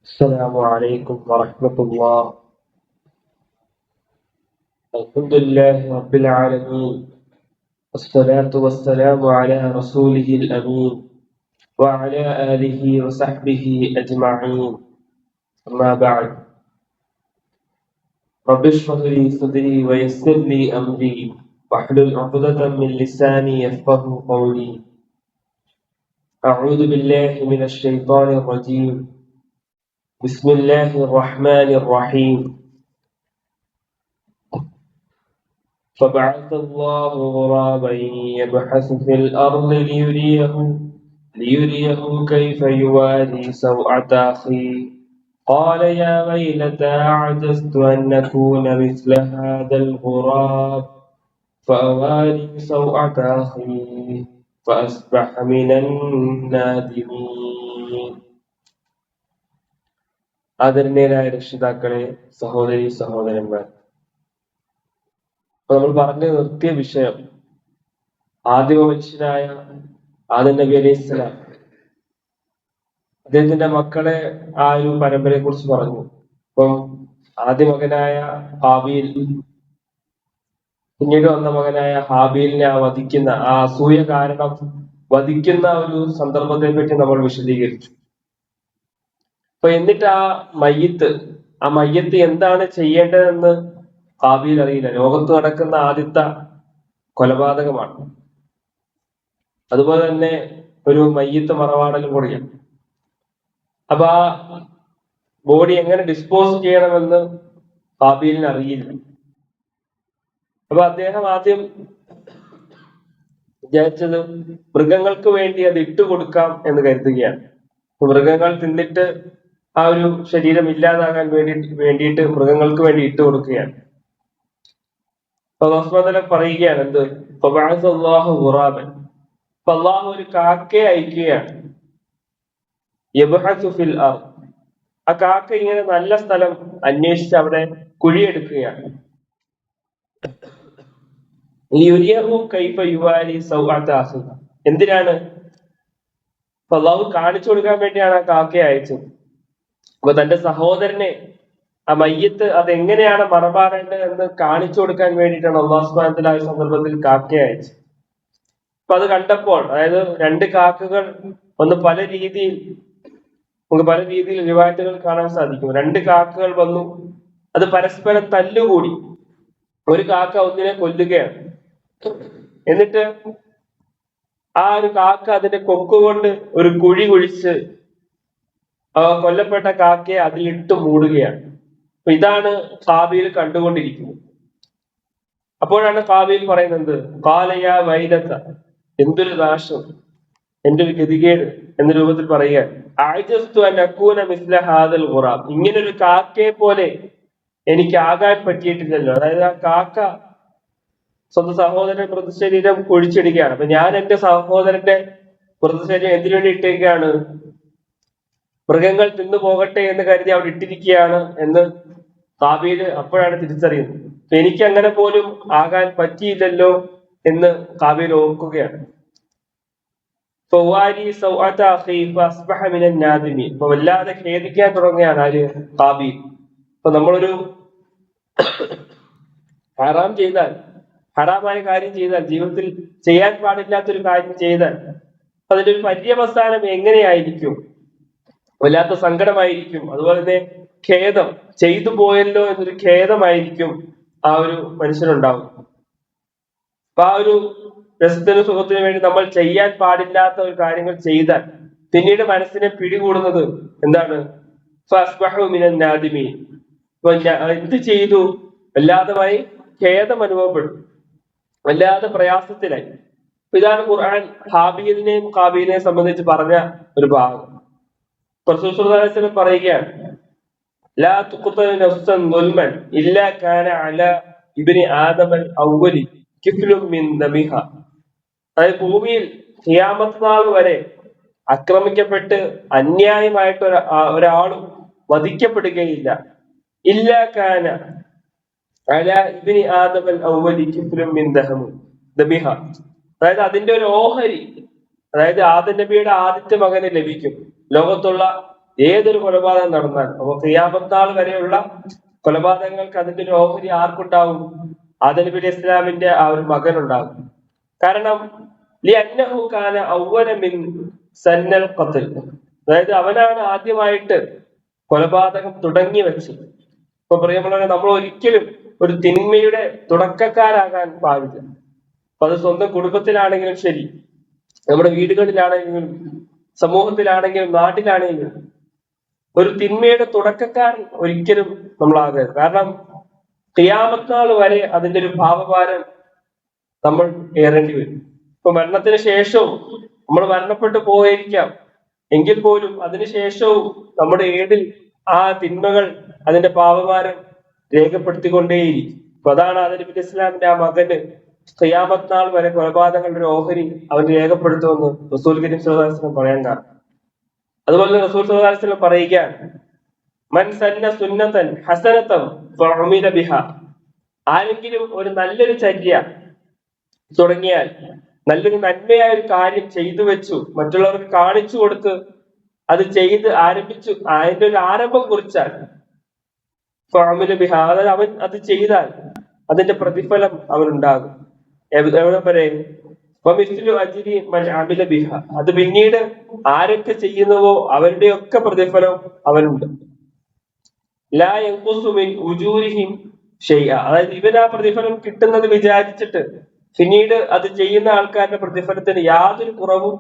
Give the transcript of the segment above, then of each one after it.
السلام عليكم ورحمة الله. الحمد لله رب العالمين، والصلاة والسلام على رسوله الأمين وعلى آله وصحبه أجمعين. أما بعد، رب اشرح لي صدري ويسر لي أمري واحلل عقدة من لساني يفقه قولي. أعوذ بالله من الشيطان الرجيم. بسم الله الرحمن الرحيم. فبعث الله غرابا يبحث في الأرض ليريه كيف يواري سوءة أخيه قال يا ويلتى عجزت أن أكون مثل هذا الغراب فأواري سوءة أخيه فأصبح من النادمين. ആദരണീയരായ രക്ഷിതാക്കളെ, സഹോദരി സഹോദരന്മാർ, നമ്മൾ പറഞ്ഞു നിർത്തിയ വിഷയം ആദിമ മനുഷ്യനായ ആദം നബി അലൈഹി സ്വലാം അദ്ദേഹത്തിന്റെ മക്കളെ ആ ഒരു പരമ്പരയെ കുറിച്ച് പറഞ്ഞു. അപ്പം ആദ്യ മകനായ ഹാബീൽ, പിന്നീട് വന്ന മകനായ ഹാബീലിനെ വധിക്കുന്ന ആ അസൂയ കാരണം വധിക്കുന്ന ഒരു സന്ദർഭത്തെ പറ്റി നമ്മൾ വിശദീകരിച്ചു. അപ്പൊ എന്നിട്ട് ആ മയ്യത്ത് എന്താണ് ചെയ്യേണ്ടതെന്ന് ഹാബീൽ അറിയില്ല. ലോകത്ത് നടക്കുന്ന ആദ്യത്തെ കൊലപാതകമാണ്. അതുപോലെ തന്നെ ഒരു മയ്യത്ത് മറവാടലും കൂടിയാണ്. അപ്പൊ ആ ബോഡി എങ്ങനെ ഡിസ്പോസ് ചെയ്യണമെന്ന് ഹാബീലിന് അറിയില്ല. അപ്പൊ അദ്ദേഹം ആദ്യം വിചാരിച്ചത് മൃഗങ്ങൾക്ക് വേണ്ടി അത് ഇട്ടുകൊടുക്കാം എന്ന് കരുതുകയാണ്. മൃഗങ്ങൾ തിന്നിട്ട് ആ ഒരു ശരീരം ഇല്ലാതാകാൻ വേണ്ടിയിട്ട് മൃഗങ്ങൾക്ക് വേണ്ടി ഇട്ടുകൊടുക്കുകയാണ്. അപ്പൊ അല്ലാഹു പറയുകയാണ് എന്ത്, ഫബഅസല്ലാഹു ഗുറാബൻ, അല്ലാഹു ഒരു കാക്കയെ അയക്കുകയാണ്. യബ്ഹസു ഫിൽ അർദ്, ആ കാക്ക ഇങ്ങനെ നല്ല സ്ഥലം അന്വേഷിച്ച് അവിടെ കുഴിയെടുക്കുകയാണ്. എന്തിനാണ്? അല്ലാഹു കാണിച്ചു കൊടുക്കാൻ വേണ്ടിയാണ് ആ കാക്കയെ അയച്ചത്. അപ്പൊ തന്റെ സഹോദരനെ ആ മയ്യത്ത് അതെങ്ങനെയാണ് മറമാറേണ്ടത് എന്ന് കാണിച്ചു കൊടുക്കാൻ വേണ്ടിയിട്ടാണ് അല്ലാഹു സുബ്ഹാനഹു വ തആല ആ സന്ദർഭത്തിൽ കാക്കയെ അയച്ചത്. അപ്പൊ അത് കണ്ടപ്പോൾ, അതായത് രണ്ട് കാക്കകൾ ഒന്ന് പല രീതിയിൽ റിവായത്തുകൾ കാണാൻ സാധിക്കും. രണ്ട് കാക്കകൾ വന്നു, അത് പരസ്പരം തല്ലുകൂടി. ഒരു കാക്ക ഒന്നിനെ കൊല്ലുകയാണ്. എന്നിട്ട് ആ ഒരു കാക്ക അതിന്റെ കൊക്കുകൊണ്ട് ഒരു കുഴി കുഴിച്ച് കൊല്ലപ്പെട്ട കാക്കയെ അതിലിട്ട് മൂടുകയാണ്. അപ്പൊ ഇതാണ് ഹാബീൽ കണ്ടുകൊണ്ടിരിക്കുന്നത്. അപ്പോഴാണ് ഹാബീൽ പറയുന്നത്, കാലയാ വൈലത, എന്തൊരു നാശം, എന്റെ ഒരു ഗതികേട് എന്ന രൂപത്തിൽ പറയുക. അഅജസ്തു അൻ അകൂന മിസ്ല ഹാദൽ ഗുറാബ്, ഇങ്ങനൊരു കാക്കയെ പോലെ എനിക്ക് ആകാൻ പറ്റിയിട്ടില്ലല്ലോ. അതായത് ആ കാക്ക സ്വന്തം സഹോദരന്റെ മൃതശരീരം കുഴിച്ചിടുകയാണ്. അപ്പൊ ഞാൻ എന്റെ സഹോദരന്റെ മൃതശരീരം എന്തിനു വേണ്ടി ഇട്ടേക്കാണ്? മൃഗങ്ങൾ തിന്നു പോകട്ടെ എന്ന് കരുതി അവിടെ ഇട്ടിരിക്കുകയാണ് എന്ന് ഹാബീൽ അപ്പോഴാണ് തിരിച്ചറിയുന്നത്. എനിക്ക് അങ്ങനെ പോലും ആകാൻ പറ്റിയില്ലല്ലോ എന്ന് ഹാബീൽ ഓർക്കുകയാണ്. ഇപ്പൊ വല്ലാതെ ഖേദിക്കാൻ തുടങ്ങുകയാണ് ആര്? ഹാബീൽ. ഇപ്പൊ നമ്മളൊരു ഹറാമായ കാര്യം ചെയ്താൽ, ജീവിതത്തിൽ ചെയ്യാൻ പാടില്ലാത്തൊരു കാര്യം ചെയ്താൽ അതിന്റെ ഒരു പര്യവസാനം എങ്ങനെയായിരിക്കും? വല്ലാത്ത സങ്കടമായിരിക്കും. അതുപോലെ തന്നെ ഖേദം, ചെയ്തു പോയല്ലോ എന്നൊരു ഖേദമായിരിക്കും ആ ഒരു മനുഷ്യനുണ്ടാവും. അപ്പൊ ആ ഒരു രസത്തിനും സുഖത്തിനു വേണ്ടി നമ്മൾ ചെയ്യാൻ പാടില്ലാത്ത ഒരു കാര്യങ്ങൾ ചെയ്താൽ പിന്നീട് മനസ്സിനെ പിടികൂടുന്നത് എന്താണ്? ഫഅസ്ബഹു മിനൻ നാദിമീൻ. എന്ത് ചെയ്തു? വല്ലാതെ ഖേദം അനുഭവപ്പെടും, വല്ലാതെ പ്രയാസത്തിലായി. ഇതാണ് ഖുർആൻ ഹാബീലിനെയും ഖാബീലിനെയും സംബന്ധിച്ച് പറഞ്ഞ ഒരു ഭാഗം. റസൂൽ സ്വല്ലല്ലാഹു അലൈഹി വസല്ലം പറയുകയാണ്, ലാ തുഖ്തലു നഫ്സൻ ദുൽമൻ ഇല്ലാ കാന അലാ ഇബ്നി ആദമൽ അവ്വലി കിഫ്ലും മിൻ ദമിഹ. അതായത് ഭൂമിയിൽ ഖിയാമത്ത് നാൾ വരെ ആക്രമിക്കപ്പെട്ട് അന്യായമായിട്ട് ഒരാളും വധിക്കപ്പെടുകയില്ല. ഇല്ലാ കാന അലാ ഇബ്നി ആദമൽ അവ്വലി കിഫ്ലും മിൻ ദമിഹ. അതായത് അതിന്റെ ഒരു ഓഹരി, അതായത് ആദം നബിയുടെ ആദ്യത്തെ മകന് ലഭിക്കും. ലോകത്തുള്ള ഏതൊരു കൊലപാതകം നടന്നാൽ, അപ്പൊ ഖിയാമത്ത് നാൾ വരെയുള്ള കൊലപാതകങ്ങൾക്ക് അതിന്റെ ഒരു ഓഹരി ആർക്കുണ്ടാവും? ആദം നബി അലൈഹി ഇസ്ലാമിന്റെ ആ ഒരു മകനുണ്ടാകും. കാരണം ലിഅന്നഹു കാന അവ്വല മിൻ സന്നൽ ഖത്ൽ, അതായത് അവനാണ് ആദ്യമായിട്ട് കൊലപാതകം തുടങ്ങി വെച്ചത്. ഇപ്പൊ പ്രിയമുള്ളവരെ, നമ്മൾ ഒരിക്കലും ഒരു തിന്മയുടെ തുടക്കക്കാരാകാൻ പാടില്ല. അപ്പൊ അത് സ്വന്തം കുടുംബത്തിലാണെങ്കിലും ശരി, നമ്മുടെ വീടുകളിലാണെങ്കിലും സമൂഹത്തിലാണെങ്കിലും നാട്ടിലാണെങ്കിലും ഒരു തിന്മയുടെ തുടക്കക്കാരൻ ഒരിക്കലും നമ്മളാകരുത്. കാരണം ഖിയാമത്ത് നാൾ വരെ അതിന്റെ ഒരു ഭാവഭാരം നമ്മൾ ഏറേണ്ടി വരും. ഇപ്പൊ മരണത്തിന് ശേഷവും നമ്മൾ മരണപ്പെട്ടു പോയിരിക്കാം, എങ്കിൽ പോലും അതിനുശേഷവും നമ്മുടെ ഏടിൽ ആ തിന്മകൾ അതിന്റെ പാപഭാരം രേഖപ്പെടുത്തിക്കൊണ്ടേയിരിക്കും. അപ്പൊ അതാണ് ആദം നബി ഇസ്ലാമിന്റെ ആ മകന് ഖിയാമത്ത് നാൾ വരെ കൊലപാതകങ്ങളുടെ ഒരു ഓഹരി അവൻ രേഖപ്പെടുത്തുമെന്ന് റസൂൽ കരീം സ്വല്ലല്ലാഹു അലൈഹി വസല്ലം പറയാൻ കാരണം. അതുപോലെ റസൂൽ സ്വല്ലല്ലാഹു അലൈഹി വസല്ലം പറയുകയാണ്, മൻ സന്ന സുന്നതൻ ഹസനതൻ ഫഉമില ബിഹാ, ആരെങ്കിലും ഒരു നല്ലൊരു ചര്യ തുടങ്ങിയാൽ, നല്ലൊരു നന്മയായ ഒരു കാര്യം ചെയ്തു വെച്ചു, മറ്റുള്ളവർക്ക് കാണിച്ചു കൊടുത്ത് അത് ചെയ്ത് ആരംഭിച്ചു, അതിന്റെ ഒരു ആരംഭം കുറിച്ചാൽ ഫഅമില ബിഹാ, അതായത് അവൻ അത് ചെയ്താൽ അതിന്റെ പ്രതിഫലം അവനുണ്ടാകും. എവിടെ വരെ? അജ്രി മൻ അമില ബിഹ, അത് പിന്നീട് ആരൊക്കെ ചെയ്യുന്നുവോ അവരുടെയൊക്കെ പ്രതിഫലം അവനുണ്ട്. ലാ യൻഖുസു മിൻ ഉജൂരിഹിം ഷൈഅ, അതായത് ഇവൻ ആ പ്രതിഫലം കിട്ടുന്നത് വിചാരിച്ചിട്ട് പിന്നീട് അത് ചെയ്യുന്ന ആൾക്കാരുടെ പ്രതിഫലത്തിന് യാതൊരു കുറവും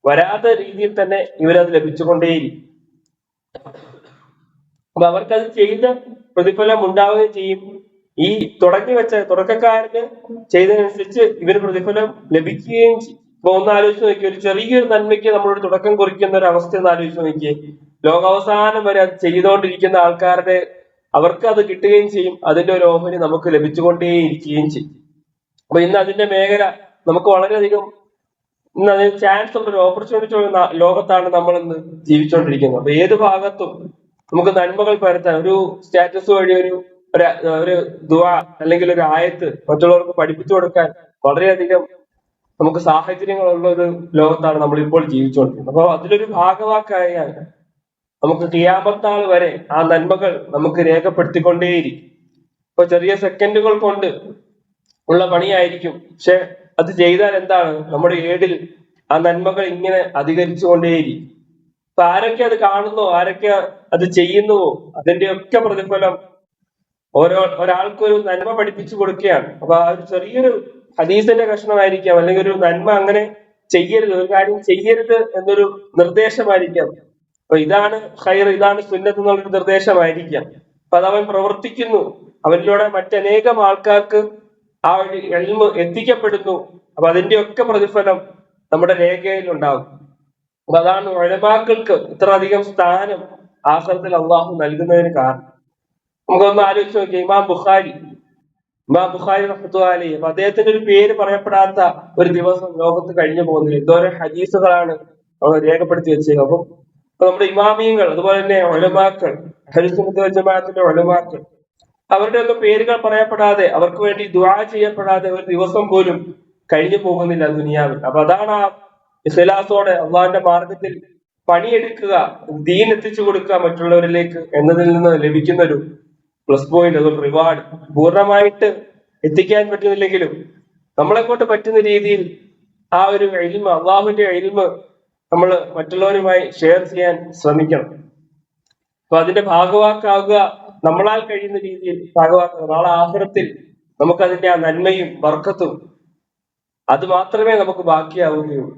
വരാത്ത രീതിയിൽ തന്നെ ഇവരത് ലഭിച്ചുകൊണ്ടേയിരിക്കും. അപ്പൊ അവർക്കത് ചെയ്ത പ്രതിഫലം ഉണ്ടാവുകയും ചെയ്യും. ഈ തുടങ്ങി വെച്ച തുടക്കക്കാരന് ചെയ്തതനുസരിച്ച് ഇവര് പ്രതിഫലം ലഭിക്കുകയും ചെയ്യും. അപ്പൊ ഒന്ന് ആലോചിച്ച് നോക്കിയേ, ഒരു ചെറിയൊരു നന്മയ്ക്ക് നമ്മളൊരു തുടക്കം കുറിക്കുന്ന ഒരു അവസ്ഥ ഒന്ന് ആലോചിച്ച് നോക്കിയേ. ലോകാവസാനം വരെ അത് ചെയ്തുകൊണ്ടിരിക്കുന്ന ആൾക്കാരുടെ അവർക്ക് അത് കിട്ടുകയും ചെയ്യും, അതിന്റെ ഒരു ഓഹരി നമുക്ക് ലഭിച്ചുകൊണ്ടേയിരിക്കുകയും ചെയ്യും. അപ്പൊ ഇന്ന് അതിന്റെ മേഖല നമുക്ക് വളരെയധികം ഇന്ന് അതിന് ചാൻസ് ഉള്ള ഒരു ഓപ്പർച്യൂണിറ്റി ഉള്ള ലോകത്താണ് നമ്മൾ ഇന്ന് ജീവിച്ചുകൊണ്ടിരിക്കുന്നത്. അപ്പൊ ഏത് ഭാഗത്തും നമുക്ക് നന്മകൾ പരത്താൻ ഒരു സ്റ്റാറ്റസ് വഴി ഒരു ദുആ അല്ലെങ്കിൽ ഒരു ആയത്ത് മറ്റുള്ളവർക്ക് പഠിപ്പിച്ചു കൊടുക്കാൻ വളരെയധികം നമുക്ക് സാഹചര്യങ്ങളുള്ള ഒരു ലോകത്താണ് നമ്മൾ ഇപ്പോൾ ജീവിച്ചുകൊണ്ടിരിക്കുന്നത്. അപ്പൊ അതിലൊരു ഭാഗവാക്കായാൽ നമുക്ക് ഖിയാമത്ത് നാൾ വരെ ആ നന്മകൾ നമുക്ക് രേഖപ്പെടുത്തിക്കൊണ്ടേയിരിക്കും. ഇപ്പൊ ചെറിയ സെക്കൻഡുകൾ കൊണ്ട് ഉള്ള പണിയായിരിക്കും, പക്ഷെ അത് ചെയ്താൽ എന്താണ്, നമ്മുടെ ഏടിൽ ആ നന്മകൾ ഇങ്ങനെ അധികരിച്ചു കൊണ്ടേയിരിക്കും. അപ്പൊ ആരൊക്കെ അത് കാണുന്നോ, ആരൊക്കെ അത് ചെയ്യുന്നുവോ അതിന്റെയൊക്കെ പ്രതിഫലം ഒരാൾക്കൊരു നന്മ പഠിപ്പിച്ചു കൊടുക്കുകയാണ്. അപ്പൊ ആ ഒരു ചെറിയൊരു ഹദീസിന്റെ കഷ്ണമായിരിക്കാം, അല്ലെങ്കിൽ ഒരു നന്മ അങ്ങനെ ചെയ്യരുത്, ഒരു കാര്യം ചെയ്യരുത് എന്നൊരു നിർദ്ദേശമായിരിക്കാം. അപ്പൊ ഇതാണ് ഖൈർ, ഇതാണ് സുന്നത്ത് എന്നുള്ളൊരു നിർദ്ദേശമായിരിക്കാം. അപ്പൊ അത് അവൻ പ്രവർത്തിക്കുന്നു, അവനിലൂടെ മറ്റനേകം ആൾക്കാർക്ക് ആ ഒരു ഇൽമ് എത്തിക്കപ്പെടുന്നു. അപ്പൊ അതിന്റെയൊക്കെ പ്രതിഫലം നമ്മുടെ രേഖയിൽ ഉണ്ടാകും. അപ്പൊ അതാണ് ഉലമാക്കൾക്ക് ഇത്ര അധികം സ്ഥാനം ആഖിറത്തിൽ അള്ളാഹു നൽകുന്നതിന് കാരണം. നമുക്കൊന്ന് ആലോചിച്ച് നോക്കിയാൽ ഇമാം ബുഖാരി റഹ്മത്തുള്ളാഹി അലൈഹി, അപ്പൊ അദ്ദേഹത്തിന്റെ ഒരു പേര് പറയപ്പെടാത്ത ഒരു ദിവസം ലോകത്ത് കഴിഞ്ഞു പോകുന്നില്ല. എന്തോരം ഹദീസുകളാണ് അവർ രേഖപ്പെടുത്തി വെച്ചത്. അപ്പൊ നമ്മുടെ ഇമാമിയങ്ങൾ, അതുപോലെ തന്നെ ഉലമാക്കൾ, അഹ്ലുസ് സുന്നത്ത് വൽ ജമാഅത്തിന്റെ ഉലമാക്കൾ, അവരുടെ ഒക്കെ പേരുകൾ പറയപ്പെടാതെ, അവർക്ക് വേണ്ടി ദുആ ചെയ്യപ്പെടാതെ ഒരു ദിവസം പോലും കഴിഞ്ഞു പോകുന്നില്ല ദുനിയാവിൽ. അപ്പൊ അതാണ് ആ ഇഖ്ലാസോടെ അള്ളാഹിന്റെ മാർഗത്തിൽ പണിയെടുക്കുക, ദീൻ എത്തിച്ചു കൊടുക്കുക മറ്റുള്ളവരിലേക്ക് എന്നതിൽ നിന്ന് ലഭിക്കുന്ന ഒരു പ്ലസ് പോയിന്റ്, അതൊരു റിവാർഡ്. പൂർണ്ണമായിട്ട് എത്തിക്കാൻ പറ്റുന്നില്ലെങ്കിലും നമ്മളെ കൊണ്ട് പറ്റുന്ന രീതിയിൽ ആ ഒരു ഇൽമ്, അള്ളാഹുവിന്റെ ഇൽമ് നമ്മൾ മറ്റുള്ളവരുമായി ഷെയർ ചെയ്യാൻ ശ്രമിക്കണം. അപ്പൊ അതിന്റെ ഭാഗവാക്കാവുക, നമ്മളാൽ കഴിയുന്ന രീതിയിൽ ഭാഗവാക്കുക. നാളെ ആഖിറത്തിൽ നമുക്ക് അതിന്റെ ആ നന്മയും ബർക്കത്തും അത് മാത്രമേ നമുക്ക് ബാക്കിയാവുകയുള്ളൂ.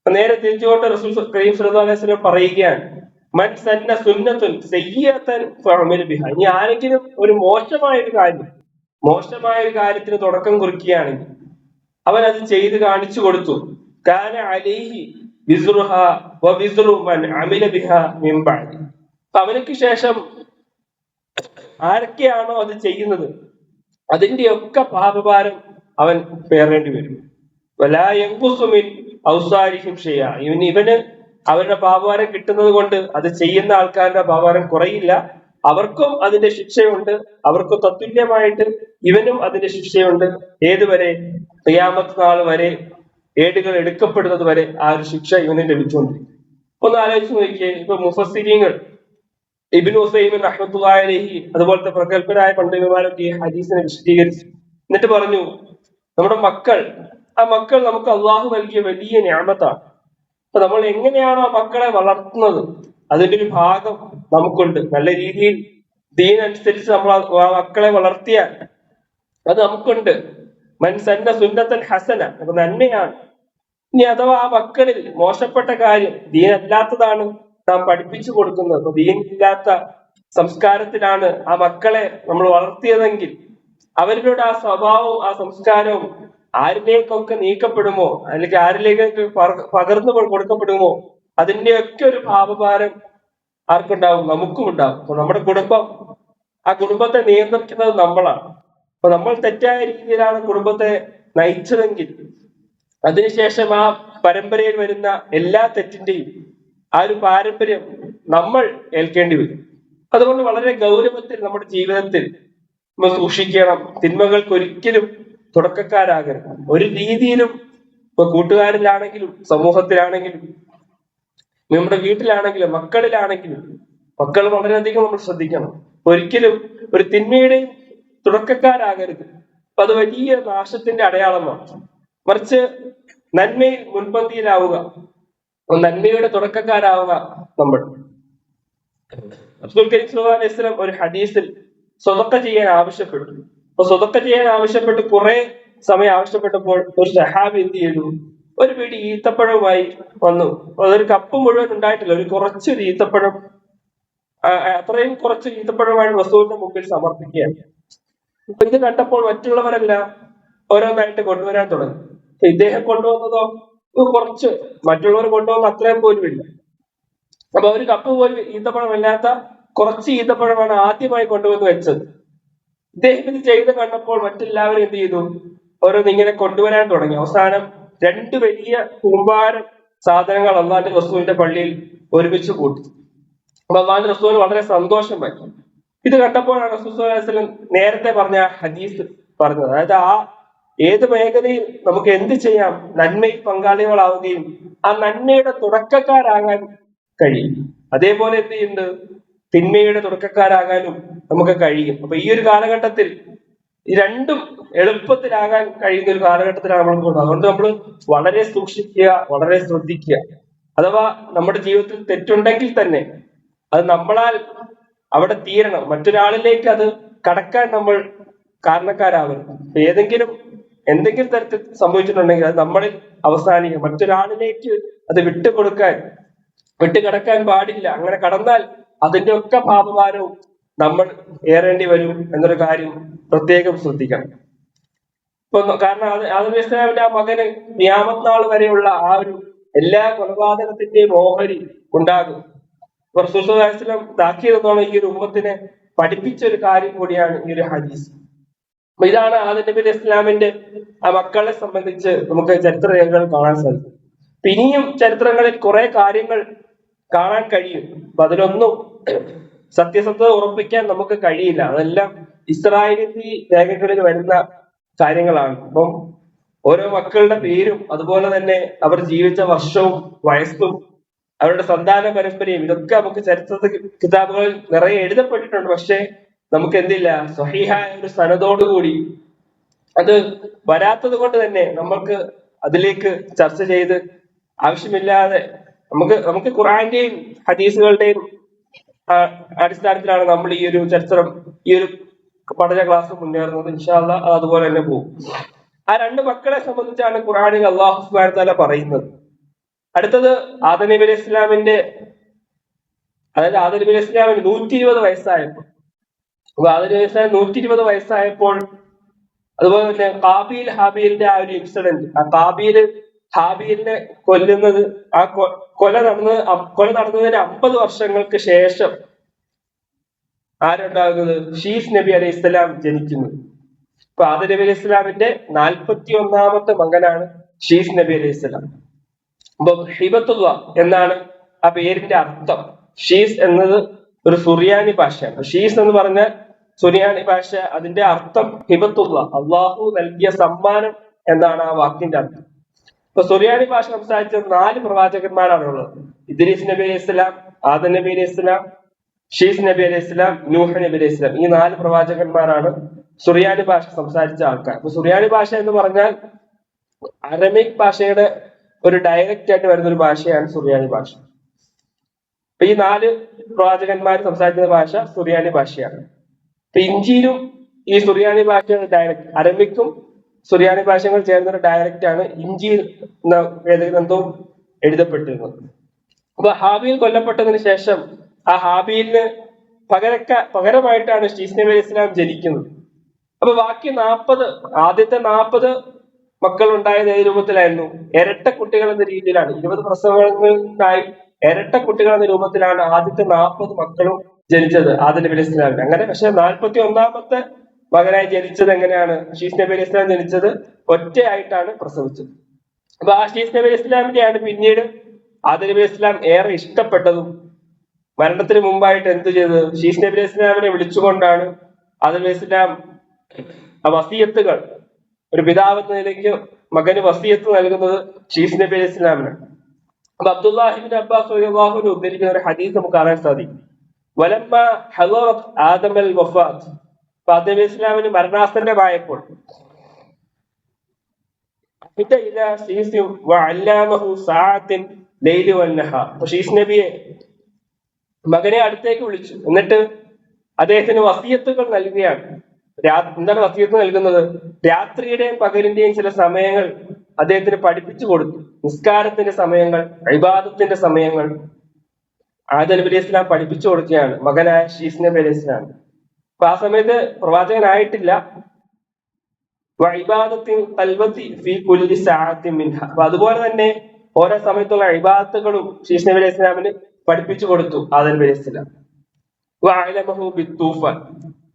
നേരെ തിരിച്ചുകൊണ്ട് റസൂൽ കരീം സ്വല്ലല്ലാഹു അലൈഹി വസല്ലം പറയുകയാണ്, മൻ സന്ന സുന്നത്തുൻ സയ്യിഅതൻ ഫഅമിൽ ബിഹാ, ഇനി ആരെങ്കിലും ഒരു മോശമായ ഒരു കാര്യത്തിന് തുടക്കം കുറിക്കുകയാണെങ്കിൽ അവൻ അത് ചെയ്ത് കാണിച്ചു കൊടുത്തു, കാന അലൈഹി വിസ്റുഹാ വ വിസ്റു മൻ അമില ബിഹാ മിൻ ബഅദി, അവനക്ക് ശേഷം ആരൊക്കെയാണോ അത് ചെയ്യുന്നത് അതിന്റെയൊക്കെ പാപഭാരം അവൻ പേറേണ്ടി വരും. വലാ യൻഖുസു മിൻ ഔസാരിഹിം ഷൈഅ, ഇവന് അവരുടെ പാപഭാരം കിട്ടുന്നത് കൊണ്ട് അത് ചെയ്യുന്ന ആൾക്കാരുടെ പാപഭാരം കുറയില്ല, അവർക്കും അതിന്റെ ശിക്ഷയുണ്ട്, അവർക്ക് തത്തുല്യമായിട്ട് ഇവനും അതിന്റെ ശിക്ഷയുണ്ട്. ഏതുവരെ? ഖിയാമത്ത് നാൾ വരെ, ഏടുകൾ എടുക്കപ്പെടുന്നത് വരെ ആ ഒരു ശിക്ഷ ഇവന് ലഭിച്ചുകൊണ്ടിരിക്കും. ഒന്ന് ആലോചിച്ച് നോക്കിയേ. ഇപ്പൊ മുഫസ്സിരീങ്ങൾ ഇബ്നു ഉസൈമിൻ റഹ്മത്തുള്ളാഹി അലൈഹി അതുപോലത്തെ പ്രഗത്ഭരായ പണ്ഡിതന്മാരൊക്കെ ഈ ഹദീസിനെ വിശദീകരിച്ചു. എന്നിട്ട് പറഞ്ഞു, നമ്മുടെ മക്കൾ, ആ മക്കൾ നമുക്ക് അള്ളാഹു നൽകിയ വലിയ നിഅമത്താണ്. അപ്പൊ നമ്മൾ എങ്ങനെയാണോ ആ മക്കളെ വളർത്തുന്നത് അതിന്റെ ഒരു ഭാഗം നമുക്കുണ്ട്. നല്ല രീതിയിൽ ദീൻ അനുസരിച്ച് നമ്മൾ ആ മക്കളെ വളർത്തിയാൽ അത് നമുക്കുണ്ട്. മൻ സന്ന സുന്നത്തൻ ഹസന, അപ്പൊ നന്മയാണ്. ഇനി അഥവാ ആ മക്കളിൽ മോശപ്പെട്ട കാര്യം ദീനല്ലാത്തതാണ് നാം പഠിപ്പിച്ചു കൊടുക്കുന്നത്, അപ്പൊ ദീനില്ലാത്ത സംസ്കാരത്തിലാണ് ആ മക്കളെ നമ്മൾ വളർത്തിയതെങ്കിൽ അവരുടെ ആ സ്വഭാവവും ആ സംസ്കാരവും ആരിലേക്കൊക്കെ നീക്കപ്പെടുമോ, അല്ലെങ്കിൽ ആരിലേക്കൊക്കെ പകർന്നു കൊടുക്കപ്പെടുമോ, അതിന്റെയൊക്കെ ഒരു പാപഭാരം ആർക്കുണ്ടാവും? നമുക്കും ഉണ്ടാവും. അപ്പൊ നമ്മുടെ കുടുംബം, ആ കുടുംബത്തെ നിയന്ത്രിക്കുന്നത് നമ്മളാണ്. അപ്പൊ നമ്മൾ തെറ്റായ രീതിയിലാണ് കുടുംബത്തെ നയിച്ചതെങ്കിൽ അതിനുശേഷം ആ പരമ്പരയിൽ വരുന്ന എല്ലാ തെറ്റിന്റെയും ആ ഒരു പാരമ്പര്യം നമ്മൾ ഏൽക്കേണ്ടി വരും. അതുകൊണ്ട് വളരെ ഗൗരവത്തിൽ നമ്മുടെ ജീവിതത്തിൽ നമ്മൾ സൂക്ഷിക്കണം. തിന്മകൾക്ക് ഒരിക്കലും തുടക്കക്കാരാകരുത്. ഒരു രീതിയിലും, ഇപ്പൊ കൂട്ടുകാരിലാണെങ്കിലും സമൂഹത്തിലാണെങ്കിലും നമ്മുടെ വീട്ടിലാണെങ്കിലും മക്കളിലാണെങ്കിലും, മക്കൾ വളരെയധികം നമ്മൾ ശ്രദ്ധിക്കണം. ഒരിക്കലും ഒരു തിന്മയുടെയും തുടക്കക്കാരാകരുത്. അപ്പൊ അത് വലിയ നാശത്തിന്റെ അടയാളമാണ്. മറിച്ച് നന്മയിൽ മുൻപന്തിയിലാവുക, നന്മയുടെ തുടക്കക്കാരാവുക നമ്മൾ. റസൂൽ കരീം സ്വല്ലല്ലാഹു അലൈഹി വസല്ലം ഒരു ഹദീസിൽ സ്വതക്ക ചെയ്യാൻ ആവശ്യപ്പെട്ടു. അപ്പൊ സ്വതക്ക ചെയ്യാൻ ആവശ്യപ്പെട്ട് കുറെ സമയം ആവശ്യപ്പെട്ടപ്പോൾ ഒരു സഹാബി എന്ത് ചെയ്തു? ഒരു പിടി ഈത്തപ്പഴവുമായി വന്നു. അതൊരു കപ്പ് മുഴുവൻ ഉണ്ടായിട്ടില്ല, ഒരു കുറച്ചൊരു ഈത്തപ്പഴം, അത്രയും കുറച്ച് ഈത്തപ്പഴമായി റസൂലിന്റെ മുമ്പിൽ സമർപ്പിക്കുകയാണ്. അപ്പൊ ഇത് കണ്ടപ്പോൾ മറ്റുള്ളവരെല്ലാം ഓരോന്നായിട്ട് കൊണ്ടുവരാൻ തുടങ്ങി. ഇദ്ദേഹം കൊണ്ടുവന്നതോ കുറച്ച്, മറ്റുള്ളവർ കൊണ്ടുവന്ന അത്രയും പോലും ഇല്ല. അപ്പൊ ഒരു കപ്പ് പോലും ഈത്തപ്പഴമല്ലാത്ത കുറച്ച് ഈത്തപ്പഴമാണ് ആദ്യമായി കൊണ്ടുവന്ന് വെച്ചത്. ഇദ്ദേഹം ഇത് ചെയ്ത് കണ്ടപ്പോൾ മറ്റെല്ലാവരും എന്ത് ചെയ്തു? ഓരോന്ന് ഇങ്ങനെ കൊണ്ടുവരാൻ തുടങ്ങി. അവസാനം 2 വലിയ കൂമ്പാരം സാധനങ്ങൾ അള്ളാന്റെ റസൂലിന്റെ പള്ളിയിൽ ഒരുമിച്ച് കൂട്ടി. അപ്പൊ അള്ളാന്റെ റസൂൽ വളരെ സന്തോഷമായി. ഇത് കണ്ടപ്പോഴാണ് റസൂൽ സ്വല്ലല്ലാഹു അലൈഹി വസല്ലം നേരത്തെ പറഞ്ഞ ഹദീസ് പറഞ്ഞത്. അതായത് ആ ഏത് മേഖലയിൽ നമുക്ക് എന്ത് ചെയ്യാം, നന്മയിൽ പങ്കാളികളാവുകയും ആ നന്മയുടെ തുടക്കക്കാരാകാൻ കഴിയും. അതേപോലെ എന്ത് ചെയ്യുന്നുണ്ട്, തിന്മയുടെ തുടക്കക്കാരാകാനും നമുക്ക് കഴിയും. അപ്പൊ ഈ ഒരു കാലഘട്ടത്തിൽ ഈ രണ്ടും എളുപ്പത്തിലാകാൻ കഴിയുന്ന ഒരു കാലഘട്ടത്തിലാണ് നമ്മൾ പോകുന്നത്. അതുകൊണ്ട് നമ്മൾ വളരെ സൂക്ഷിക്കുക, വളരെ ശ്രദ്ധിക്കുക. അഥവാ നമ്മുടെ ജീവിതത്തിൽ തെറ്റുണ്ടെങ്കിൽ തന്നെ അത് നമ്മളാൽ അവിടെ തീരണം. മറ്റൊരാളിലേക്ക് അത് കടക്കാൻ നമ്മൾ കാരണക്കാരാവരുത്. എന്തെങ്കിലും തരത്തിൽ സംഭവിച്ചിട്ടുണ്ടെങ്കിൽ അത് നമ്മളിൽ അവസാനിക്കും. മറ്റൊരാളിലേക്ക് അത് വിട്ടുകിടക്കാൻ പാടില്ല. അങ്ങനെ കടന്നാൽ അതിന്റെ ഒക്കെ പാപഭാരവും നമ്മൾ ഏറേണ്ടി വരും എന്നൊരു കാര്യം പ്രത്യേകം ശ്രദ്ധിക്കണം. ഇപ്പൊ കാരണം ആദം അലൈഹി ഇസ്ലാമിന്റെ ആ മകന് ഖിയാമത്ത് നാൾ വരെയുള്ള ആ ഒരു എല്ലാ കൊലപാതകത്തിന്റെയും ഓഹരി ഉണ്ടാകും. റസൂൽ സ്വല്ലല്ലാഹു അലൈഹി വസല്ലം താക്കീതോടെ ഈ ഒരു ഉമ്മത്തിനെ പഠിപ്പിച്ച ഒരു കാര്യം കൂടിയാണ് ഈ ഒരു ഹദീസ്. അപ്പൊ ഇതാണ് ആദം നബി അലൈഹി ഇസ്ലാമിന്റെ ആ മക്കളെ സംബന്ധിച്ച് നമുക്ക് ചരിത്രരേഖകൾ കാണാൻ സാധിക്കും. ഇനിയും ചരിത്രങ്ങളിൽ കുറെ കാര്യങ്ങൾ കാണാൻ കഴിയും. അപ്പൊ അതിലൊന്നും സത്യസന്ധത ഉറപ്പിക്കാൻ നമുക്ക് കഴിയില്ല. അതെല്ലാം ഇസ്രായേലി രേഖകളിൽ വരുന്ന കാര്യങ്ങളാണ്. അപ്പം ഓരോ മക്കളുടെ പേരും അതുപോലെ തന്നെ അവർ ജീവിച്ച വർഷവും വയസ്സും അവരുടെ സന്താന പരമ്പരയും ഇതൊക്കെ നമുക്ക് ചരിത്ര കിതാബുകളിൽ നിറയെ എഴുതപ്പെട്ടിട്ടുണ്ട്. പക്ഷെ നമുക്ക് എന്തില്ല, സ്വഹീഹായ ഒരു സനദോടുകൂടി അത് വരാത്തത് കൊണ്ട് തന്നെ നമ്മൾക്ക് അതിലേക്ക് ചർച്ച ചെയ്ത് ആവശ്യമില്ലാതെ നമുക്ക് ഖുർആന്റെയും ഹദീസുകളുടെയും അടിസ്ഥാനത്തിലാണ് നമ്മൾ ഈ ഒരു ചരിത്രം, ഈ ഒരു പഠന ക്ലാസ് മുന്നേറുന്നത്. ഇൻഷാ അല്ലാഹ് അത് അതുപോലെ തന്നെ പോകും. ആ 2 മക്കളെ സംബന്ധിച്ചാണ് ഖുർആനിൽ അല്ലാഹു സുബ്ഹാനഹു വ തആല പറയുന്നത്. അടുത്തത് ആദം നബി അലൈഹി ഇസ്ലാമിന്റെ, അതായത് ആദം നബി അലൈഹി ഇസ്ലാമിന് 120 വയസ്സായപ്പോൾ, അപ്പൊ ആദം നബി ഇസ്ലാം 120 വയസ്സായപ്പോൾ, അതുപോലെ തന്നെ കാബീൽ ഹാബീലിന്റെ ആ ഒരു ഇൻസിഡന്റ്, ആ കാബീല് ഹാബീലിനെ കൊല്ലുന്നത്, ആ കൊല നടന്നതിന് 50 വർഷങ്ങൾക്ക് ശേഷം ആരുണ്ടാകുന്നത്? ഷീസ് നബി അലൈഹി ഇസ്ലാം ജനിക്കുന്നു. അപ്പൊ ആദം നബി അലൈഹി ഇസ്ലാമിന്റെ 41ാമത്തെ മകനാണ് ഷീസ് നബി അലൈഹി ഇസ്ലാം. അപ്പൊ ഹിബത്തുള്ള എന്നാണ് ആ പേരിന്റെ അർത്ഥം. ഷീസ് എന്നത് ഒരു സുറിയാനി ഭാഷയാണ്. ഷീസ് എന്ന് പറഞ്ഞാൽ സുറിയാനി ഭാഷ, അതിന്റെ അർത്ഥം ഹിബത്തുള്ള, അള്ളാഹു നൽകിയ സമ്മാനം എന്നാണ് ആ വാക്കിന്റെ അർത്ഥം. ഇപ്പൊ സുറിയാനി ഭാഷ സംസാരിച്ച 4 പ്രവാചകന്മാരാണ് ഉള്ളത്. ഇദ്രീസ് നബി അലൈഹി ഇസ്ലാം, ആദം നബി അലൈഹി ഇസ്ലാം, ഷീസ് നബി അലൈഹി ഇസ്ലാം, നൂഹ് നബി അലൈഹി ഇസ്ലാം. ഈ 4 പ്രവാചകന്മാരാണ് സുറിയാനി ഭാഷ സംസാരിച്ച ആൾക്കാർ. അപ്പൊ സുറിയാനി ഭാഷ എന്ന് പറഞ്ഞാൽ അറമിക് ഭാഷയുടെ ഒരു ഡയലക്റ്റ് ആയിട്ട് വരുന്ന ഒരു ഭാഷയാണ് സുറിയാനി ഭാഷ. അപ്പൊ ഈ 4 പ്രവാചകന്മാർ സംസാരിക്കുന്ന ഭാഷ സുറിയാനി ഭാഷയാണ്. ഇപ്പൊ ഇഞ്ചിയിലും ഈ സുറിയാനി ഭാഷയുടെ ഡയലക്ട്, അറബിക്കും സുറിയാനി ഭാഷകൾ ചേർന്ന ഒരു ഡയലക്റ്റ് ആണ് ഇഞ്ചിയിൽ എന്ന വേദഗ്രന്ഥവും എഴുതപ്പെട്ടിരുന്നത്. അപ്പൊ ഹാബീൽ കൊല്ലപ്പെട്ടതിന് ശേഷം ആ ഹാബീലിന് പകരമായിട്ടാണ് ശീസ് നബി അലൈഹി ഇസ്ലാം ജനിക്കുന്നത്. അപ്പൊ ബാക്കി 40, ആദ്യത്തെ 40 മക്കൾ ഉണ്ടായത് ഏത് രൂപത്തിലായിരുന്നു? ഇരട്ട കുട്ടികൾ എന്ന രീതിയിലാണ്. 20 പ്രസവങ്ങളിലായി ഇരട്ട കുട്ടികൾ എന്ന രൂപത്തിലാണ് ആദ്യത്തെ 40 മക്കളും ജനിച്ചത് ആദം നബി അലൈഹി ഇസ്ലാമിന്. അങ്ങനെ പക്ഷെ 41ാമത്തെ മകനായി ജനിച്ചത് എങ്ങനെയാണ്? ഷീസ് നബി അലൈഹി ഇസ്ലാം ജനിച്ചത് ഒറ്റയായിട്ടാണ് പ്രസവിച്ചത്. അപ്പൊ ആ ഷീസ് നബി അലൈഹി ഇസ്ലാമിന്റെയാണ് പിന്നീട് ആദം നബി അലൈഹി ഇസ്ലാം ഏറെ ഇഷ്ടപ്പെട്ടതും. മരണത്തിന് മുമ്പായിട്ട് എന്ത് ചെയ്തത്? ഷീസ് നബി അലൈഹി ഇസ്ലാമിനെ വിളിച്ചുകൊണ്ടാണ് ആദം നബി അലൈഹി ഇസ്ലാം വസിയത്തുകൾ, ഒരു പിതാവ് എന്ന നിലയ്ക്ക് മകന് വസിയത്ത് നൽകുന്നത് ഷീസ് നബി അലൈഹി ഇസ്ലാമിനാണ്. അപ്പൊ അബ്ദുല്ലാഹിബ്നു അബ്ബാസ് റളിയല്ലാഹു അൻഹു ഉദ്ധരിക്കുന്ന ഒരു ഹദീസ് നമുക്ക് കാണാൻ സാധിക്കും. വലമ്മ ഹളറത് ആദമൽ വഫാത്ത്, ആദം നബി ഇസ്ലാമിന് മരണാസന്നമായപ്പോൾ ഷീസ് നബിയെ മകനെ അടുത്തേക്ക് വിളിച്ചു. എന്നിട്ട് അദ്ദേഹത്തിന് വസിയത്തുകൾ നൽകുകയാണ്. എന്താണ് വസിയത്ത് നൽകുന്നത്? രാത്രിയുടെയും പകലിന്റെയും ചില സമയങ്ങൾ അദ്ദേഹത്തിന് പഠിപ്പിച്ചു കൊടുത്തു. നിസ്കാരത്തിന്റെ സമയങ്ങൾ, ഇബാദത്തിന്റെ സമയങ്ങൾ ആദം നബി അലൈഹി ഇസ്ലാം പഠിപ്പിച്ചു കൊടുക്കുകയാണ് മകനായ ഷീസ് നബി അലൈഹി ഇസ്ലാം. അപ്പൊ ആ സമയത്ത് പ്രവാചകനായിട്ടില്ല. അപ്പൊ അതുപോലെ തന്നെ ഓരോ സമയത്തുള്ള ഇബാദത്തുകളും ഷീസ് നബി അലൈഹി ഇസ്ലാമിന് പഠിപ്പിച്ചു കൊടുത്തു ആദം നബി അലൈഹി ഇസ്ലാം.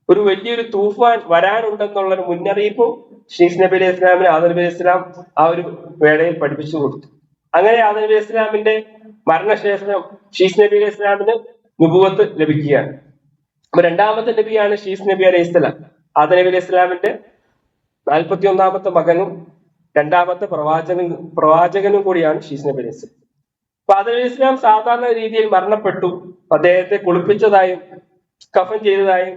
ഒരു വലിയൊരു തൂഫാൻ വരാനുണ്ടെന്നുള്ള ഒരു മുന്നറിയിപ്പും ഷീസ് നബി അലൈഹി ഇസ്ലാമിന് ആദം നബി അലൈഹി ഇസ്ലാം ആ ഒരു വേളയിൽ പഠിപ്പിച്ചു കൊടുത്തു. അങ്ങനെ ആദം നബി അലൈഹി ഇസ്ലാമിന്റെ മരണശേഷം ഷീസ് നബി അലൈഹി ഇസ്ലാമിന് നുബുവത്ത് ലഭിക്കുകയാണ്. അപ്പൊ 2ാമത്തെ നബിയാണ് ഷീസ് നബി അലൈഹി ഇസ്ലാം. ആദം നബി അലൈഹി ഇസ്ലാമിന്റെ 41ാമത്തെ മകനും 2ാമത്തെ പ്രവാചകനും കൂടിയാണ് ഷീസ് നബി അലൈഹി ഇസ്ലാം. അപ്പൊ ആദം നബി ഇസ്ലാം സാധാരണ രീതിയിൽ മരണപ്പെട്ടു. അദ്ദേഹത്തെ കുളിപ്പിച്ചതായും കഫൻ ചെയ്തതായും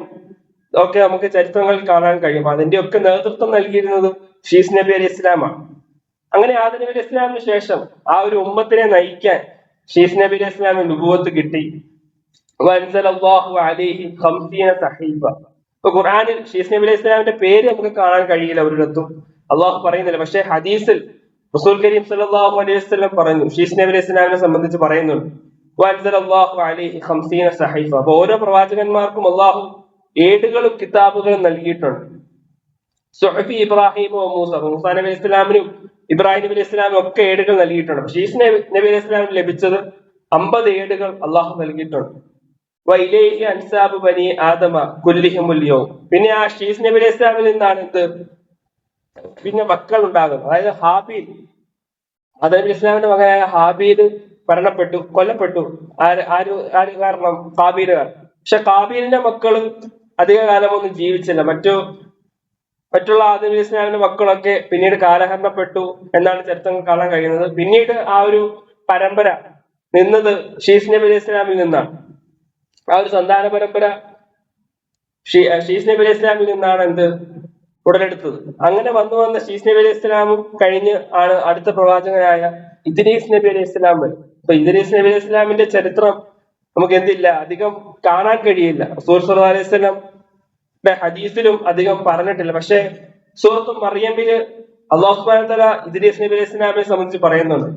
ഒക്കെ നമുക്ക് ചരിത്രങ്ങളിൽ കാണാൻ കഴിയും. അതിന്റെ ഒക്കെ നേതൃത്വം നൽകിയിരുന്നത് ഷീസ് നബി അലൈഹി ഇസ്ലാമാണ്. അങ്ങനെ ആദം നബി അലൈഹി ഇസ്ലാമിന് ശേഷം ആ ഒരു ഉമ്മത്തിനെ നയിക്കാൻ ഷീസ് നബി അലൈഹി ഇസ്ലാമിന് നുബുവത്ത് കിട്ടി. ഇപ്പൊ ഖുർആനിൽ ഷീസ് നബി അലൈഹി ഇസ്ലാമിന്റെ പേര് നമുക്ക് കാണാൻ കഴിയില്ല ഒരിടത്തും, അള്ളാഹു പറയുന്നില്ല. പക്ഷെ ഹദീസിൽ റസൂൽ കരീം സല്ലല്ലാഹു അലൈഹി വസല്ലം പറഞ്ഞു, ഷീസ് നബി അലൈഹി ഇസ്ലാമിനെ സംബന്ധിച്ച് പറയുന്നുണ്ട്, അപ്പൊ ഓരോ പ്രവാചകന്മാർക്കും അള്ളാഹു ഏടുകളും കിതാബുകളും നൽകിയിട്ടുണ്ട്. സുഹഫി ഇബ്രാഹിം മൂസ നബി അലൈഹി ഇസ്ലാമിനും ഇബ്രാഹിം നബി അലൈഹി ഇസ്ലാമിനും ഒക്കെ ഏടുകൾ നൽകിയിട്ടുണ്ട്. ഷീസ് നബി അലൈഹി ഇസ്ലാമിന് ലഭിച്ചത് 50 ഏടുകൾ അള്ളാഹു നൽകിയിട്ടുണ്ട്. അൻസാബ് ബനി ആദമ കുല്ലിഹിമുൽ യൗം. പിന്നെ ആ ഷീസ് നബി അലൈഹി ഇസ്ലാമിൽ നിന്നാണ് പിന്നെ മക്കൾ ഉണ്ടാകുന്നത്. അതായത് ഹാബീൽ, ആദം നബി ഇസ്ലാമിന്റെ മകനായ ഹാബീൽ കൊല്ലപ്പെട്ടു. ആര് കാരണം? കാബീല് കാരണം. പക്ഷെ കാബീലിന്റെ മക്കളും അധിക കാലമൊന്നും ജീവിച്ചില്ല. മറ്റുള്ള ആദം നബി ഇസ്ലാമിന്റെ മക്കളൊക്കെ പിന്നീട് കാലഹരണപ്പെട്ടു എന്നാണ് ചരിത്രങ്ങൾ കാണാൻ കഴിയുന്നത്. പിന്നീട് ആ ഒരു പരമ്പര നിന്നത് ഷീസ് നബി അലൈഹി ഇസ്ലാമിൽ നിന്നാണ്. ആ ഒരു സന്താന പരമ്പര ഷീസ് നബി അലൈഹി ഇസ്ലാമിൽ നിന്നാണ് ഉടലെടുത്തത്. അങ്ങനെ വന്ന ഷീസ് നബി അലൈഹി ഇസ്ലാമും കഴിഞ്ഞ് ആണ് അടുത്ത പ്രവാചകനായ ഇദ്രീസ് നബി അലൈഹി ഇസ്ലാം വരും. അപ്പൊ ഇദ്രീസ് നബി അലൈഹി ഇസ്ലാമിന്റെ ചരിത്രം നമുക്ക് അധികം കാണാൻ കഴിയില്ല. റസൂൽ സ്വല്ലല്ലാഹു അലൈഹി വസല്ലം ഹദീസിലും അധികം പറഞ്ഞിട്ടില്ല. പക്ഷെ സൂറത്തുൽ മറിയമില് അല്ലാഹു സുബ്ഹാനഹു വ തആല ഇദ്രീസ് നബി അലൈഹി ഇസ്ലാമിനെ സംബന്ധിച്ച് പറയുന്നുണ്ട്,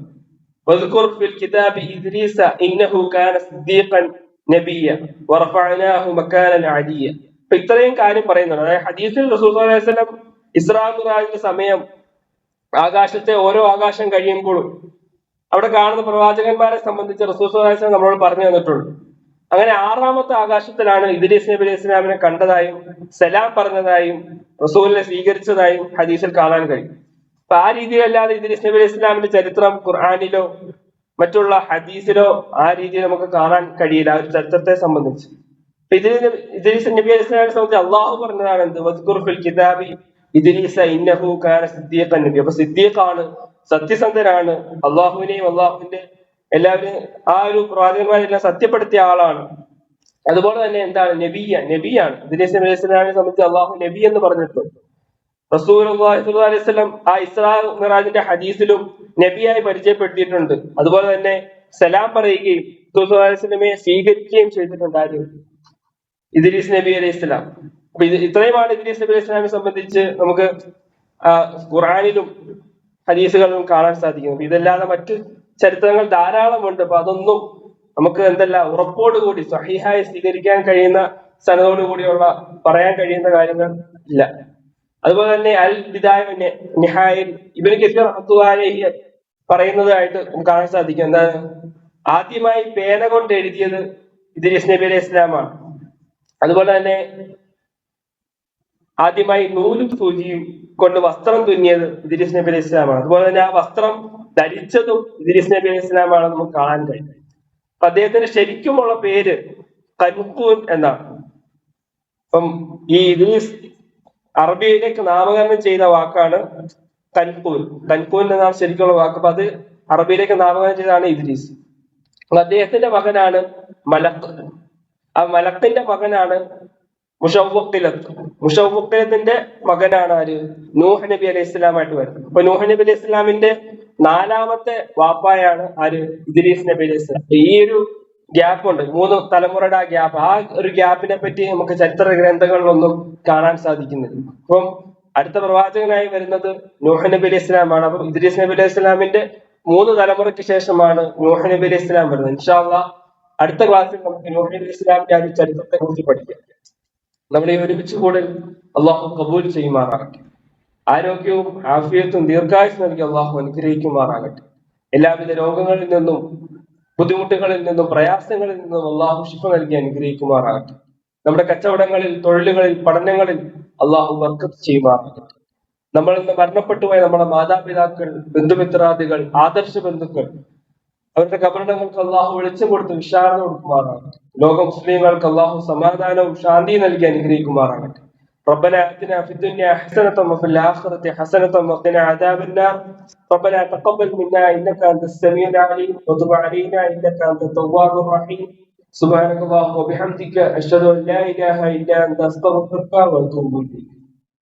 വസ്കുർ ഫിൽ കിതാബി ഇദ്രീസ ഇന്നഹു കാന സിദ്ദീഖൻ നബിയ്യ വറഫഅനാഹു മകാനൻ അലിയ്യ. അപ്പൊ ഇത്രയും കാര്യം പറയുന്നുണ്ട്. അതായത് ഹദീസിൽ റസൂൽ സ്വല്ലല്ലാഹു അലൈഹി വസല്ലം ഇസ്രാ മിഅ്റാജിന്റെ സമയം ആകാശത്തെ ഓരോ ആകാശം കഴിയുമ്പോഴും അവിടെ കാണുന്ന പ്രവാചകന്മാരെ സംബന്ധിച്ച് റസൂൽ സ്വല്ലല്ലാഹു അലൈഹി വസല്ലം നമ്മളോട് പറഞ്ഞു തന്നിട്ടുണ്ട്. അങ്ങനെ 6ാമത്തെ ആകാശത്തിലാണ് ഇദ്രീസ് നബി അലൈഹി ഇസ്ലാമിനെ കണ്ടതായും സലാം പറഞ്ഞതായും റസൂലിനെ സ്വീകരിച്ചതായും ഹദീസിൽ കാണാൻ കഴിയും. അപ്പൊ ആ രീതിയിലല്ലാതെ ഇദ്രീസ് നബി അലൈഹി ഇസ്ലാമിന്റെ ചരിത്രം ഖുർആനിലോ മറ്റുള്ള ഹദീസിലോ ആ രീതിയിൽ നമുക്ക് കാണാൻ കഴിയില്ല ആ ഒരു ചരിത്രത്തെ സംബന്ധിച്ച്. ഇദ്രീസ് നബി അലൈഹി ഇസ്ലാമിനെ സംബന്ധിച്ച് അള്ളാഹു പറഞ്ഞതാണ് വസ്കുർ ഫിൽ കിതാബി ഇദ്രീസ ഇന്നഹു കാന സിദ്ദീഖൻ നബിയ്യ. അപ്പൊ സിദ്ദീഖാണ്, സത്യസന്ധനാണ്, അള്ളാഹുവിനെയും അള്ളാഹുവിന്റെ എല്ലാവരും ആ ഒരു പ്രവാചകന്മാരെല്ലാം സത്യപ്പെടുത്തിയ ആളാണ്. അതുപോലെ തന്നെ എന്താണ് നബിയാണ്. ഇദ്രീസ് നബി അലൈഹി സ്വലാമിനെ സംബന്ധിച്ച് അള്ളാഹു നബി എന്ന് പറഞ്ഞിട്ടുണ്ട്. റസൂലുള്ളാഹി സ്വല്ലല്ലാഹു അലൈഹി വസല്ലം ആ ഇസ്രാ മിറാജിന്റെ ഹദീസിലും നബിയായി പരിചയപ്പെടുത്തിയിട്ടുണ്ട്. അതുപോലെ തന്നെ സലാം പറയുകയും റസൂൽ സ്വല്ലല്ലാഹു അലൈഹി വസല്ലമയെ സ്വീകരിക്കുകയും ചെയ്തിട്ടുണ്ട് ആര്? ഇദ്രീസ് നബി അലൈഹി സ്വലാം. അപ്പൊ ഇത്രയുമാണ് ഇദ്രീസ് നബി അലൈഹി സ്വലാമിനെ സംബന്ധിച്ച് നമുക്ക് ഖുർആനിലും ഹദീസുകളിലും കാണാൻ സാധിക്കും. ഇതല്ലാതെ മറ്റ് ചരിത്രങ്ങൾ ധാരാളമുണ്ട്. അപ്പൊ അതൊന്നും നമുക്ക് എന്തല്ല ഉറപ്പോടുകൂടി സഹീഹായി സ്വീകരിക്കാൻ കഴിയുന്ന സനദോടുകൂടിയുള്ള പറയാൻ കഴിയുന്ന കാര്യങ്ങൾ ഇല്ല. അതുപോലെ തന്നെ അൽ ബിദായ നിഹായിൽ ഇബ്നു കസീർ റഹ്മത്തുള്ളാഹി അലൈഹി പറയുന്നതായിട്ട് നമുക്ക് കാണാൻ സാധിക്കും. എന്താണ്? ആദ്യമായി പേന കൊണ്ട് എഴുതിയത് ഇദ്രീസ് നബി അലൈഹി ഇസ്ലാമാണ്. അതുപോലെ തന്നെ ആദ്യമായി നൂലും സൂചിയും കൊണ്ട് വസ്ത്രം തുന്നിയത് ഇദ്രീസ് നബി അലൈഹി ഇസ്ലാമാണ്. അതുപോലെ തന്നെ ആ വസ്ത്രം ധരിച്ചതും ഇദ്രീസ് നബി അലൈഹി ഇസ്ലാമാണ് നമുക്ക് കാണാൻ കഴിയും. അപ്പൊ അദ്ദേഹത്തിന്റെ ശരിക്കുമുള്ള പേര് കൻകൂൻ എന്നാണ്. അപ്പം ഈ ഇദ്രീസ് അറബിയിലേക്ക് നാമകരണം ചെയ്ത വാക്കാണ് കൻകൂൻ. കൻകൂൻ എന്നാണ് ശരിക്കുള്ള വാക്ക്. അപ്പൊ അത് അറബിയിലേക്ക് നാമകരണം ചെയ്തതാണ് ഇദ്രീസ്. അപ്പൊ അദ്ദേഹത്തിന്റെ മകനാണ് മലക്ക്. ആ മലക്കിന്റെ മകനാണ് മുഷവ്വഖിലത്തിന്റെ മകനാണ് ആര്? നൂഹ് നബി അലൈഹി ഇസ്ലാമായിട്ട് വരുന്നത്. അപ്പൊ നൂഹ് നബി അലൈഹി ഇസ്ലാമിന്റെ 4ാമത്തെ വാപ്പായാണ് ആര്? ഇദ്രീസ് നബി അലൈഹി ഇസ്ലാം. ഈ ഒരു ഗ്യാപ്പ് ഉണ്ട്, 3 തലമുറയുടെ ആ ഗ്യാപ്പ്. ആ ഒരു ഗ്യാപ്പിനെ പറ്റി നമുക്ക് ചരിത്ര ഗ്രന്ഥങ്ങളിലൊന്നും കാണാൻ സാധിക്കുന്നില്ല. അപ്പം അടുത്ത പ്രവാചകനായി വരുന്നത് നൂഹ് നബി അലൈഹി ഇസ്ലാമാണ്. അപ്പം ഇദ്രീസ് നബി അലൈഹി ഇസ്ലാമിന്റെ 3 തലമുറയ്ക്ക് ശേഷമാണ് നൂഹ് നബി അലൈഹി ഇസ്ലാം വരുന്നത്. ഇൻഷാ അല്ലാഹ് അടുത്ത ക്ലാസ്സിൽ നമുക്ക് നൂഹ് നബി അലൈഹി ഇസ്ലാമിന്റെ ആ ഒരു ചരിത്രത്തെ കുറിച്ച് പഠിക്കാം. നമ്മളെ ഒരുമിച്ച് കൂടെ അള്ളാഹു കബൂൽ ചെയ്യുമാറാകട്ടെ. ആരോഗ്യവും ആഫിയത്തും ദീർഘായുസ് നൽകി അള്ളാഹു അനുഗ്രഹിക്കുമാറാകട്ടെ. എല്ലാവിധ രോഗങ്ങളിൽ നിന്നും ബുദ്ധിമുട്ടുകളിൽ നിന്നും പ്രയാസങ്ങളിൽ നിന്നും അള്ളാഹു ശിഫ നൽകി അനുഗ്രഹിക്കുമാറാകട്ടെ. നമ്മുടെ കച്ചവടങ്ങളിൽ, തൊഴിലുകളിൽ, പഠനങ്ങളിൽ അള്ളാഹു ബർക്കത്ത് ചെയ്യുമാറാകട്ടെ. നമ്മളിൽ നിന്ന് മരണപ്പെട്ടുപോയ നമ്മുടെ മാതാപിതാക്കൾ, ബന്ധുമിത്രാദികൾ, ആദർശ ബന്ധുക്കൾ, അവരുടെ കബറിടങ്ങൾക്ക് അള്ളാഹു വെളിച്ചം കൊടുത്ത് വിശാലത കൊടുക്കുമാറാകട്ടെ. ലോക മുസ്ലിങ്ങൾക്ക് അള്ളാഹു സമാധാനവും ശാന്തിയും നൽകി അനുഗ്രഹിക്കുമാറാകട്ടെ. ربنا آتنا في الدنيا حسنة وفي الآخرة حسنة وقنا عذاب النار. ربنا تقبل منا إنك أنت السميع العليم وتب علينا إنك أنت التواب الرحيم. سبحانك اللهم وبحمدك أشهد أن لا إله إلا أنت أستغفرك وأتوب إليك.